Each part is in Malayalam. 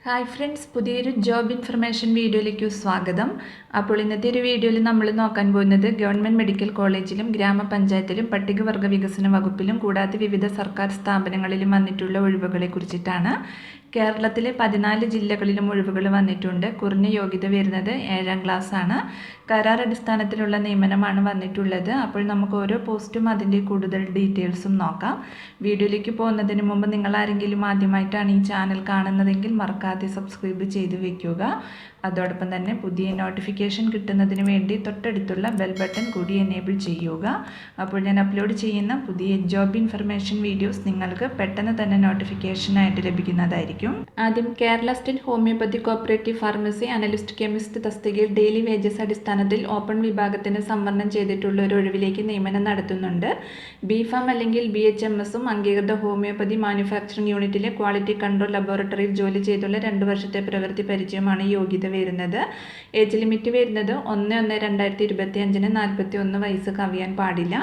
ഹായ് ഫ്രണ്ട്സ്, പുതിയൊരു ജോബ് ഇൻഫർമേഷൻ വീഡിയോയിലേക്ക് സ്വാഗതം. അപ്പോൾ ഇന്നത്തെ ഒരു വീഡിയോയിൽ നമ്മൾ നോക്കാൻ പോകുന്നത് ഗവൺമെൻറ് മെഡിക്കൽ കോളേജിലും ഗ്രാമപഞ്ചായത്തിലും പട്ടികവർഗ വികസന വകുപ്പിലും കൂടാതെ വിവിധ സർക്കാർ സ്ഥാപനങ്ങളിലും വന്നിട്ടുള്ള ഒഴിവുകളെ കുറിച്ചിട്ടാണ്. കേരളത്തിലെ 14 ജില്ലകളിലും ഒഴിവുകൾ വന്നിട്ടുണ്ട്. കുറഞ്ഞ യോഗ്യത വരുന്നത് 7ാം ക്ലാസ് ആണ്. കരാർ അടിസ്ഥാനത്തിലുള്ള നിയമനമാണ് വന്നിട്ടുള്ളത്. അപ്പോൾ നമുക്ക് ഓരോ പോസ്റ്റും അതിൻ്റെ കൂടുതൽ ഡീറ്റെയിൽസും നോക്കാം. വീഡിയോയിലേക്ക് പോകുന്നതിന് മുമ്പ് നിങ്ങൾ ആരെങ്കിലും ആദ്യമായിട്ടാണ് ഈ ചാനൽ കാണുന്നതെങ്കിൽ മറക്കാതെ സബ്സ്ക്രൈബ് ചെയ്ത് വെക്കുക. അതോടൊപ്പം തന്നെ പുതിയ നോട്ടിഫിക്കേഷൻ കിട്ടുന്നതിന് വേണ്ടി തൊട്ടടുത്തുള്ള ബെൽ ബട്ടൺ കൂടി എനേബിൾ ചെയ്യുക. അപ്പോൾ ഞാൻ അപ്ലോഡ് ചെയ്യുന്ന പുതിയ ജോബ് ഇൻഫർമേഷൻ വീഡിയോസ് നിങ്ങൾക്ക് പെട്ടെന്ന് തന്നെ നോട്ടിഫിക്കേഷനായിട്ട് ലഭിക്കുന്നതായിരിക്കും. ആദ്യം Kerala state homoeopathy cooperative pharmacy analyst chemist തസ്തികയിൽ ഡെയിലി വേജസ് അടിസ്ഥാനത്തിൽ ഓപ്പൺ വിഭാഗത്തിന് സംവരണം ചെയ്തിട്ടുള്ള ഒരു ഒഴിവിലേക്ക് നിയമനം നടത്തുന്നുണ്ട്. ബിഫാം അല്ലെങ്കിൽ BHMSഉം അംഗീകൃത ഹോമിയോപ്പതി മാനുഫാക്ചറിംഗ് യൂണിറ്റിലെ ക്വാളിറ്റി കൺട്രോൾ ലബോറട്ടറിയിൽ ജോലി ചെയ്തുള്ള 2 വർഷത്തെ പ്രവൃത്തി പരിചയമാണ് യോഗ്യത വരുന്നത്. ഏജ് ലിമിറ്റ് വരുന്നത് 1/1/2025 41 വയസ്സ് കവിയാൻ പാടില്ല.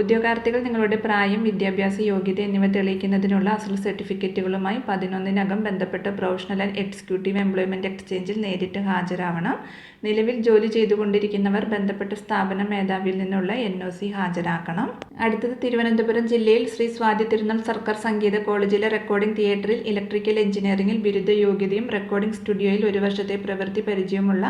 ഉദ്യോഗാർത്ഥികൾ നിങ്ങളുടെ പ്രായം, വിദ്യാഭ്യാസ യോഗ്യത എന്നിവ തെളിയിക്കുന്നതിനുള്ള അസൽ സർട്ടിഫിക്കറ്റുകളുമായി 11-നകം ബന്ധപ്പെട്ട പ്രൊഫഷണൽ ആൻഡ് എക്സിക്യൂട്ടീവ് എംപ്ലോയ്മെൻറ്റ് എക്സ്ചേഞ്ചിൽ നേരിട്ട് ഹാജരാവണം. നിലവിൽ ജോലി ചെയ്തുകൊണ്ടിരിക്കുന്നവർ ബന്ധപ്പെട്ട സ്ഥാപന മേധാവിയിൽ നിന്നുള്ള NOC ഹാജരാക്കണം. അടുത്തത് തിരുവനന്തപുരം ജില്ലയിൽ ശ്രീ സ്വാതി തിരുനാൾ സർക്കാർ സംഗീത കോളേജിലെ റെക്കോർഡിംഗ് തിയേറ്ററിൽ ഇലക്ട്രിക്കൽ എഞ്ചിനീയറിംഗിൽ ബിരുദ യോഗ്യതയും റെക്കോർഡിംഗ് സ്റ്റുഡിയോയിൽ 1 വർഷത്തെ പ്രവൃത്തി പരിചയമുള്ള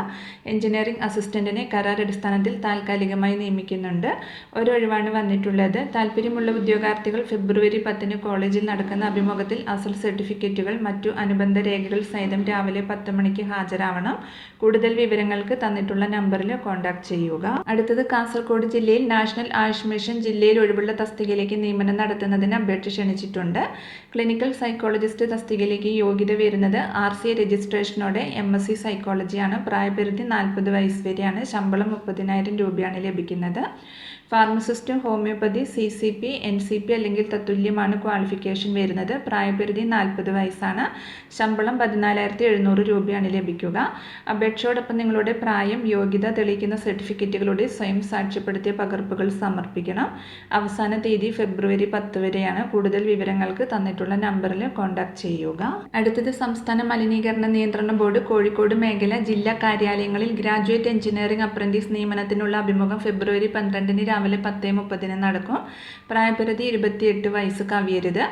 എഞ്ചിനീയറിംഗ് അസിസ്റ്റന്റിനെ കരാർ അടിസ്ഥാനത്തിൽ താൽക്കാലികമായി നിയമിക്കുന്നുണ്ട്. ഒരൊഴിവാണ് വന്നിട്ടുള്ളത്. താല്പര്യമുള്ള ഉദ്യോഗാർത്ഥികൾ ഫെബ്രുവരി 10 കോളേജിൽ നടക്കുന്ന അഭിമുഖത്തിൽ അസൽ സർട്ടിഫിക്കറ്റുകൾ മറ്റു അനുബന്ധ രേഖകൾ സഹിതം രാവിലെ 10 മണിക്ക് ഹാജരാവണം. കൂടുതൽ വിവരങ്ങൾക്ക് തന്നിട്ടുള്ള നമ്പറിൽ കോൺടാക്ട് ചെയ്യുക. അടുത്തത് കാസർഗോഡ് ജില്ലയിൽ നാഷണൽ ആയുഷ് മിഷൻ ജില്ലയിൽ ഒഴിവുള്ള തസ്തികയിലേക്ക് നിയമനം നടത്തുന്നതിന് അപേക്ഷ ക്ഷണിച്ചിട്ടുണ്ട്. ക്ലിനിക്കൽ സൈക്കോളജിസ്റ്റ് തസ്തികയിലേക്ക് യോഗ്യത വരുന്നത് RCA രജിസ്ട്രേഷനോടെ MSc സൈക്കോളജിയാണ്. പ്രായപരിധി 40 വയസ്സ് വരെയാണ്. ശമ്പളം 30,000 രൂപയാണ് ലഭിക്കുന്നത്. ഫാർമസിസ്റ്റ് ഹോമിയോപ്പതി CCP NCP അല്ലെങ്കിൽ തത്തുല്യമാണ് ക്വാളിഫിക്കേഷൻ വരുന്നത്. പ്രായപരിധി 40 വയസ്സാണ്. ശമ്പളം 14,700 രൂപയാണ് ലഭിക്കുക. അപേക്ഷയോടൊപ്പം നിങ്ങളുടെ പ്രായം, യോഗ്യത തെളിയിക്കുന്ന സർട്ടിഫിക്കറ്റുകളുടെ സ്വയം സാക്ഷ്യപ്പെടുത്തിയ പകർപ്പുകൾ സമർപ്പിക്കണം. അവസാന തീയതി ഫെബ്രുവരി 10 വരെയാണ്. കൂടുതൽ വിവരങ്ങൾക്ക് തന്നിട്ടുള്ള നമ്പറിൽ കോൺടാക്ട് ചെയ്യുക. അടുത്തത് സംസ്ഥാന മലിനീകരണ നിയന്ത്രണ ബോർഡ് കോഴിക്കോട് മേഖല ജില്ലാ കാര്യാലയങ്ങളിൽ ഗ്രാജുവേറ്റ് എഞ്ചിനീയറിംഗ് അപ്രന്റീസ് നിയമനത്തിനുള്ള അഭിമുഖം ഫെബ്രുവരി 12 രാവിലെ 10:30 നടക്കും. പ്രായപരിധി 28 വയസ്സ് കവിയരുത്.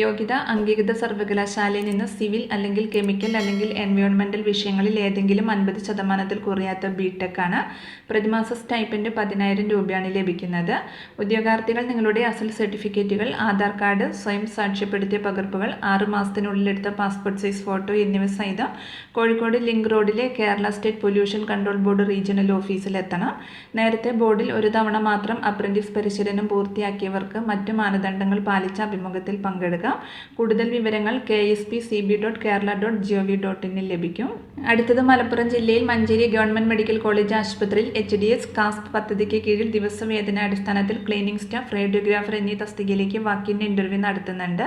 യോഗ്യത അംഗീകൃത സർവകലാശാലയിൽ നിന്ന് സിവിൽ അല്ലെങ്കിൽ കെമിക്കൽ അല്ലെങ്കിൽ എൻവയോൺമെന്റൽ വിഷയങ്ങളിൽ ഏതെങ്കിലും 50% കുറയാത്ത BTech ആണ്. പ്രതിമാസ സ്റ്റൈപ്പൻഡ് 10,000 രൂപയാണ് ലഭിക്കുന്നത്. ഉദ്യോഗാർത്ഥികൾ നിങ്ങളുടെ അസൽ സർട്ടിഫിക്കറ്റുകൾ, ആധാർ കാർഡ്, സ്വയം സാക്ഷ്യപ്പെടുത്തിയ പകർപ്പുകൾ, 6 മാസത്തിനുള്ളിൽ എടുത്ത പാസ്പോർട്ട് സൈസ് ഫോട്ടോ എന്നിവ സഹിതം കോഴിക്കോട് ലിങ്ക് റോഡിലെ Kerala state pollution control board regional ഓഫീസിൽ എത്തണം. നേരത്തെ ബോർഡിൽ ഒരു തവണ മാത്രം അപ്രന്റീസ് പരിശീലനം പൂർത്തിയാക്കിയവർക്ക് മറ്റു മാനദണ്ഡങ്ങൾ പാലിച്ച അഭിമുഖത്തിൽ പങ്കെടുക്കാം. കൂടുതൽ വിവരങ്ങൾ ksp.cb.kerala.gov.in ലഭിക്കും. അടുത്തത് മലപ്പുറം ജില്ലയിൽ മഞ്ചേരി ഗവൺമെൻറ് മെഡിക്കൽ കോളേജ് ആശുപത്രിയിൽ HDS കാസ്പ് പദ്ധതിക്ക് കീഴിൽ ദിവസവേതന അടിസ്ഥാനത്തിൽ ക്ലീനിംഗ് സ്റ്റാഫ്, റേഡിയോഗ്രാഫർ എന്നീ തസ്തികയിലേക്ക് വാക്കിൻ ഇൻ്റർവ്യൂ നടത്തുന്നുണ്ട്.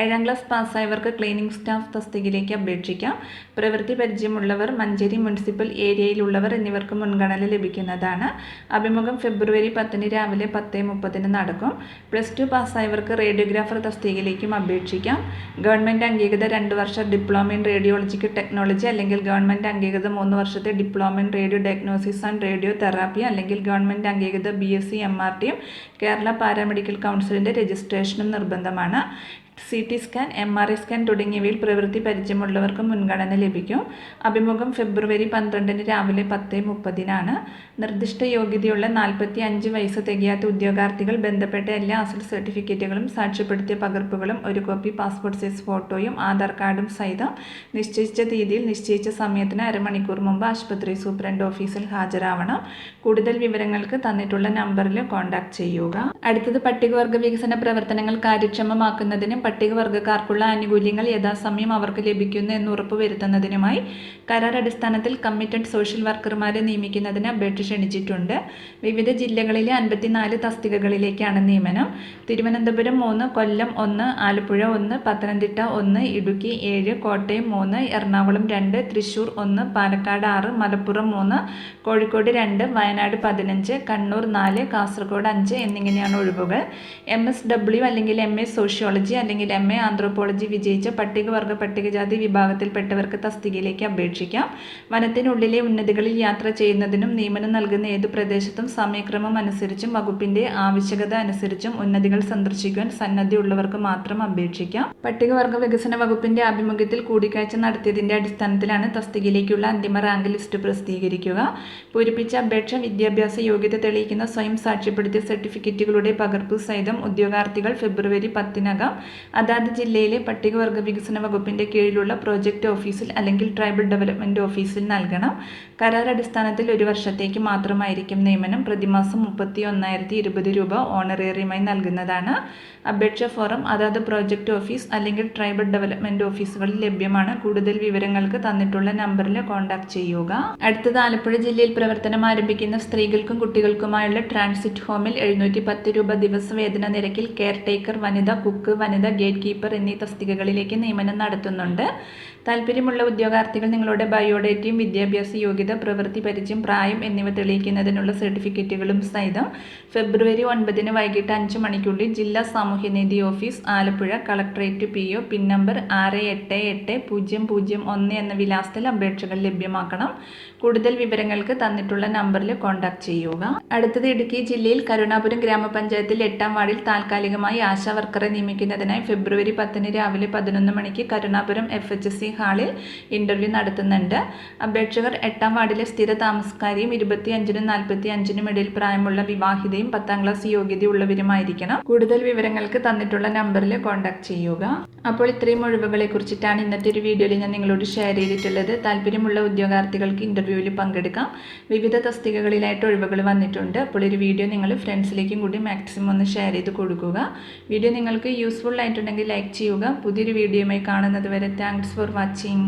7ാം ക്ലാസ് പാസ്സായവർക്ക് ക്ലീനിംഗ് സ്റ്റാഫ് തസ്തികയിലേക്ക് അപേക്ഷിക്കാം. പ്രവൃത്തി പരിചയമുള്ളവർ, മഞ്ചേരി മുനിസിപ്പൽ ഏരിയയിലുള്ളവർ എന്നിവർക്ക് മുൻഗണന ലഭിക്കുന്നതാണ്. അഭിമുഖം ഫെബ്രുവരി 10 രാവിലെ 10:30 നടക്കും. +2 പാസ്സായവർക്ക് റേഡിയോഗ്രാഫർ തസ്തികയിലേക്കും അപേക്ഷിക്കാം. ഗവൺമെൻറ് അംഗീകൃത 2 വർഷ ഡിപ്ലോമ ഇൻ റേഡിയോളജിക്കൽ ടെക്നോളജി അല്ലെങ്കിൽ ഗവൺമെൻറ് അംഗീകൃത 3 വർഷത്തെ diploma in radio diagnosis and radio therapy അല്ലെങ്കിൽ ഗവൺമെൻറ് അംഗീകൃത BSc MRTയും കേരള പാരാമെഡിക്കൽ കൗൺസിലിൻ്റെ രജിസ്ട്രേഷനും നിർബന്ധമാണ്. CT സ്കാൻ, MRI സ്കാൻ തുടങ്ങിയവയിൽ പ്രവൃത്തി പരിചയമുള്ളവർക്ക് മുൻഗണന ലഭിക്കും. അഭിമുഖം ഫെബ്രുവരി 12 രാവിലെ 10:30 നിർദ്ദിഷ്ട യോഗ്യതയുള്ള 45 വയസ്സ് തികയാത്ത ഉദ്യോഗാർത്ഥികൾ ബന്ധപ്പെട്ട എല്ലാ അസൽ സർട്ടിഫിക്കറ്റുകളും, സാക്ഷ്യപ്പെടുത്തിയ പകർപ്പുകളും, 1 കോപ്പി പാസ്പോർട്ട് സൈസ് ഫോട്ടോയും ആധാർ കാർഡും സഹിതം നിശ്ചയിച്ച തീയതിയിൽ നിശ്ചയിച്ച സമയത്തിന് അരമണിക്കൂർ മുമ്പ് ആശുപത്രി സൂപ്രണ്ട് ഓഫീസിൽ ഹാജരാവണം. കൂടുതൽ വിവരങ്ങൾക്ക് തന്നിട്ടുള്ള നമ്പറിൽ കോൺടാക്ട് ചെയ്യുക. അടുത്തത് പട്ടികവർഗ വികസന പ്രവർത്തനങ്ങൾ കാര്യക്ഷമമാക്കുന്നതിനും പട്ടികവർഗക്കാർക്കുള്ള ആനുകൂല്യങ്ങൾ യഥാസമയം അവർക്ക് ലഭിക്കുന്നു എന്ന് ഉറപ്പുവരുത്തുന്നതിനുമായി കരാർ അടിസ്ഥാനത്തിൽ കമ്മിറ്റഡ് സോഷ്യൽ വർക്കർമാരെ നിയമിക്കുന്നതിന് അപേക്ഷ ക്ഷണിച്ചിട്ടുണ്ട്. വിവിധ ജില്ലകളിലെ 54 തസ്തികകളിലേക്കാണ് നിയമനം. തിരുവനന്തപുരം 3, കൊല്ലം 1, ആലപ്പുഴ 1, പത്തനംതിട്ട 1, ഇടുക്കി 7, കോട്ടയം 3, എറണാകുളം 2, തൃശൂർ 1, പാലക്കാട് 6, മലപ്പുറം 3, കോഴിക്കോട് 2, വയനാട് 15, കണ്ണൂർ 4, കാസർഗോഡ് 5 എന്നിങ്ങനെയാണ് ഒഴിവുകൾ. MSW അല്ലെങ്കിൽ MA സോഷ്യോളജി അല്ലെങ്കിൽ അല്ലെങ്കിൽ MA ആന്ത്രോപോളജി വിജയിച്ച പട്ടികവർഗ പട്ടികജാതി വിഭാഗത്തിൽപ്പെട്ടവർക്ക് തസ്തികയിലേക്ക് അപേക്ഷിക്കാം. വനത്തിനുള്ളിലെ ഉന്നതികളിൽ യാത്ര ചെയ്യുന്നതിനും നിയമനം നൽകുന്ന ഏതു പ്രദേശത്തും സമയക്രമം അനുസരിച്ചും വകുപ്പിന്റെ ആവശ്യകത അനുസരിച്ചും ഉന്നതികൾ സന്ദർശിക്കുവാൻ സന്നദ്ധയുള്ളവർക്ക് മാത്രം അപേക്ഷിക്കാം. പട്ടികവർഗ വികസന വകുപ്പിന്റെ ആഭിമുഖ്യത്തിൽ കൂടിക്കാഴ്ച നടത്തിയതിന്റെ അടിസ്ഥാനത്തിലാണ് തസ്തികയിലേക്കുള്ള അന്തിമ റാങ്ക് ലിസ്റ്റ് പ്രസിദ്ധീകരിക്കുക. പൂരിപ്പിച്ച അപേക്ഷ വിദ്യാഭ്യാസ യോഗ്യത തെളിയിക്കുന്ന സ്വയം സാക്ഷ്യപ്പെടുത്തിയ സർട്ടിഫിക്കറ്റുകളുടെ പകർപ്പ് സഹിതം ഉദ്യോഗാർത്ഥികൾ ഫെബ്രുവരി 10-നകം അതാത് ജില്ലയിലെ പട്ടികവർഗ വികസന വകുപ്പിന്റെ കീഴിലുള്ള പ്രോജക്റ്റ് ഓഫീസിൽ അല്ലെങ്കിൽ ട്രൈബൽ ഡെവലപ്മെന്റ് ഓഫീസിൽ നൽകണം. കരാർ അടിസ്ഥാനത്തിൽ 1 വർഷത്തേക്ക് മാത്രമായിരിക്കും നിയമനം. പ്രതിമാസം 31,020 രൂപ ഓണറേറിയമായി നൽകുന്നതാണ്. അപേക്ഷ ഫോറം അതാത് പ്രോജക്റ്റ് ഓഫീസ് അല്ലെങ്കിൽ ട്രൈബൽ ഡെവലപ്മെന്റ് ഓഫീസുകളിൽ ലഭ്യമാണ്. കൂടുതൽ വിവരങ്ങൾക്ക് തന്നിട്ടുള്ള നമ്പറിൽ കോൺടാക്ട് ചെയ്യുക. അടുത്തത് ആലപ്പുഴ ജില്ലയിൽ പ്രവർത്തനം ആരംഭിക്കുന്ന സ്ത്രീകൾക്കും കുട്ടികൾക്കുമായുള്ള ട്രാൻസിറ്റ് ഹോമിൽ 710 രൂപ ദിവസവേതന നിരക്കിൽ കെയർ ടേക്കർ, വനിത കുക്ക്, വനിത ഗേറ്റ് കീപ്പർ എന്നീ തസ്തികകളിലേക്ക് നിയമനം നടത്തുന്നുണ്ട്. താല്പര്യമുള്ള ഉദ്യോഗാർത്ഥികൾ നിങ്ങളുടെ ബയോഡേറ്റയും വിദ്യാഭ്യാസ യോഗ്യത, പ്രവൃത്തി പരിചയം, പ്രായം എന്നിവ തെളിയിക്കുന്നതിനുള്ള സർട്ടിഫിക്കറ്റുകളും സഹിതം ഫെബ്രുവരി 9 വൈകിട്ട് 5 മണിക്കുള്ളിൽ ജില്ലാ സാമൂഹ്യനീതി office, Alappuzha, collectorate PO, pin number 688001 എന്ന വിലാസത്തിൽ അപേക്ഷകൾ ലഭ്യമാക്കണം. കൂടുതൽ വിവരങ്ങൾക്ക് തന്നിട്ടുള്ള നമ്പറിൽ കോൺടാക്ട് ചെയ്യുക. അടുത്തത് ഇടുക്കി ജില്ലയിൽ കരുണാപുരം ഗ്രാമപഞ്ചായത്തിൽ 8-ാം വാർഡിൽ താൽക്കാലികമായി ആശാ വർക്കറെ നിയമിക്കുന്നതിനായി ഫെബ്രുവരി 10 രാവിലെ 11 മണിക്ക് കരുണാപുരം FHC ഹാളിൽ ഇന്റർവ്യൂ നടത്തുന്നുണ്ട്. അപേക്ഷകർ 8-ാം വാർഡിലെ സ്ഥിര താമസക്കാരിയും 25-നും 45-നും ഇടയിൽ പ്രായമുള്ള വിവാഹിതയും 10-ാം ക്ലാസ് യോഗ്യതയുള്ളവരുമായിരിക്കണം. കൂടുതൽ വിവരങ്ങൾക്ക് തന്നിട്ടുള്ള നമ്പറിൽ കോൺടാക്ട് ചെയ്യുക. അപ്പോൾ ഇത്രയും ഒഴിവുകളെ കുറിച്ചിട്ടാണ് ഇന്നത്തെ ഒരു വീഡിയോയിൽ ഞാൻ നിങ്ങളോട് ഷെയർ ചെയ്തിട്ടുള്ളത്. താല്പര്യമുള്ള ഉദ്യോഗാർത്ഥികൾക്ക് ഇന്റർവ്യൂവിൽ പങ്കെടുക്കാം. വിവിധ തസ്തികകളിലായിട്ട് ഒഴിവുകൾ വന്നിട്ടുണ്ട്. അപ്പോൾ ഒരു വീഡിയോ നിങ്ങൾ ഫ്രണ്ട്സിലേക്കും കൂടി മാക്സിമം ഒന്ന് ഷെയർ ചെയ്ത് കൊടുക്കുക. വീഡിയോ നിങ്ങൾക്ക് യൂസ്ഫുൾ ആയിട്ടുണ്ടെങ്കിൽ ലൈക്ക് ചെയ്യുക. പുതിയൊരു വീഡിയോയുമായി കാണുന്നത് വരെ താങ്ക്സ് ഫോർ വാച്ചിങ്.